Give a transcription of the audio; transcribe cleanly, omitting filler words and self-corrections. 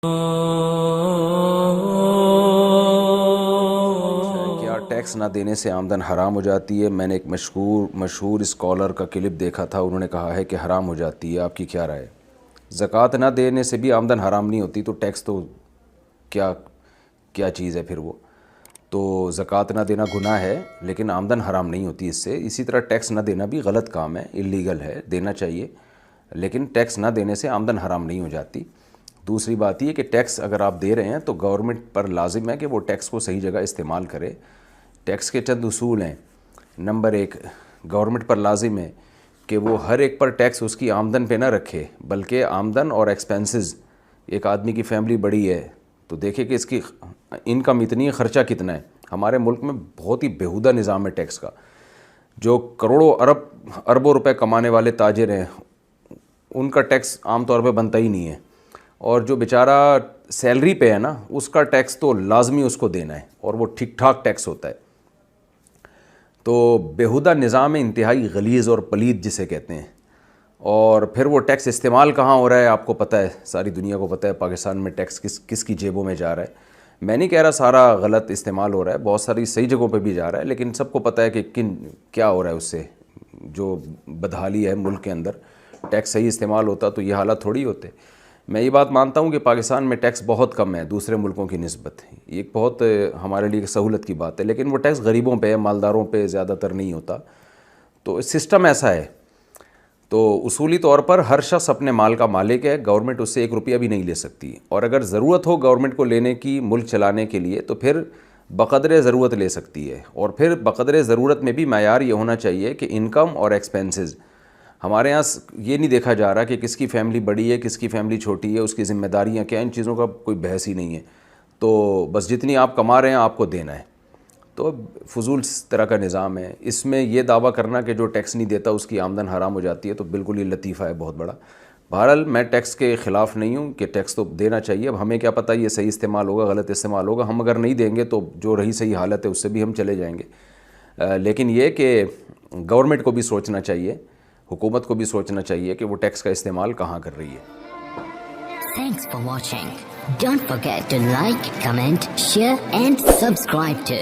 کیا ٹیکس نہ دینے سے آمدن حرام ہو جاتی ہے؟ میں نے ایک مشہور اسکالر کا کلپ دیکھا تھا، انہوں نے کہا ہے کہ حرام ہو جاتی ہے۔ آپ کی کیا رائے؟ زکوٰۃ نہ دینے سے بھی آمدن حرام نہیں ہوتی، تو ٹیکس تو کیا چیز ہے پھر وہ؟ تو زکوٰۃ نہ دینا گناہ ہے لیکن آمدن حرام نہیں ہوتی اس سے۔ اسی طرح ٹیکس نہ دینا بھی غلط کام ہے، اللیگل ہے، دینا چاہیے، لیکن ٹیکس نہ دینے سے آمدن حرام نہیں ہو جاتی۔ دوسری بات یہ کہ ٹیکس اگر آپ دے رہے ہیں تو گورنمنٹ پر لازم ہے کہ وہ ٹیکس کو صحیح جگہ استعمال کرے۔ ٹیکس کے چند اصول ہیں۔ نمبر 1، گورنمنٹ پر لازم ہے کہ وہ ہر ایک پر ٹیکس اس کی آمدن پہ نہ رکھے، بلکہ آمدن اور ایکسپینسز، ایک آدمی کی فیملی بڑی ہے تو دیکھے کہ اس کی انکم اتنی ہے، خرچہ کتنا ہے۔ ہمارے ملک میں بہت ہی بیہودہ نظام ہے ٹیکس کا۔ جو کروڑوں اربوں روپے کمانے والے تاجر ہیں ان کا ٹیکس عام طور پہ بنتا ہی نہیں ہے، اور جو بیچارہ سیلری پہ ہے نا اس کا ٹیکس تو لازمی اس کو دینا ہے، اور وہ ٹھیک ٹھاک ٹیکس ہوتا ہے۔ تو بیہودہ نظام انتہائی غلیظ اور پلید جسے کہتے ہیں۔ اور پھر وہ ٹیکس استعمال کہاں ہو رہا ہے آپ کو پتہ ہے، ساری دنیا کو پتہ ہے پاکستان میں ٹیکس کس کی جیبوں میں جا رہا ہے۔ میں نہیں کہہ رہا سارا غلط استعمال ہو رہا ہے، بہت ساری صحیح جگہوں پہ بھی جا رہا ہے، لیکن سب کو پتہ ہے کہ کیا ہو رہا ہے اس سے۔ جو بدحالی ہے ملک کے اندر، ٹیکس صحیح استعمال ہوتا تو یہ حالات تھوڑی ہوتے۔ میں یہ بات مانتا ہوں کہ پاکستان میں ٹیکس بہت کم ہے دوسرے ملکوں کی نسبت، یہ ایک بہت ہمارے لیے سہولت کی بات ہے، لیکن وہ ٹیکس غریبوں پہ، مالداروں پہ زیادہ تر نہیں ہوتا۔ تو سسٹم ایسا ہے۔ تو اصولی طور پر ہر شخص اپنے مال کا مالک ہے، گورنمنٹ اس سے 1 روپیہ بھی نہیں لے سکتی، اور اگر ضرورت ہو گورنمنٹ کو لینے کی ملک چلانے کے لیے تو پھر بقدر ضرورت لے سکتی ہے، اور پھر بقدر ضرورت میں بھی معیار یہ ہونا چاہیے کہ انکم اور ایکسپینسز۔ ہمارے یہاں یہ نہیں دیکھا جا رہا کہ کس کی فیملی بڑی ہے، کس کی فیملی چھوٹی ہے، اس کی ذمہ داریاں کیا، ان چیزوں کا کوئی بحث ہی نہیں ہے۔ تو بس جتنی آپ کما رہے ہیں آپ کو دینا ہے، تو فضول اس طرح کا نظام ہے۔ اس میں یہ دعویٰ کرنا کہ جو ٹیکس نہیں دیتا اس کی آمدن حرام ہو جاتی ہے تو بالکل یہ لطیفہ ہے بہت بڑا۔ بہرحال میں ٹیکس کے خلاف نہیں ہوں کہ ٹیکس تو دینا چاہیے، اب ہمیں کیا پتہ یہ صحیح استعمال ہوگا غلط استعمال ہوگا، ہم اگر نہیں دیں گے تو جو رہی صحیح حالت ہے اس سے بھی ہم چلے جائیں گے۔ لیکن یہ کہ گورنمنٹ کو بھی سوچنا چاہیے، حکومت کو بھی سوچنا چاہیے کہ وہ ٹیکس کا استعمال کہاں کر رہی ہے۔ Thanks for watching. Don't forget to like, comment, share and subscribe to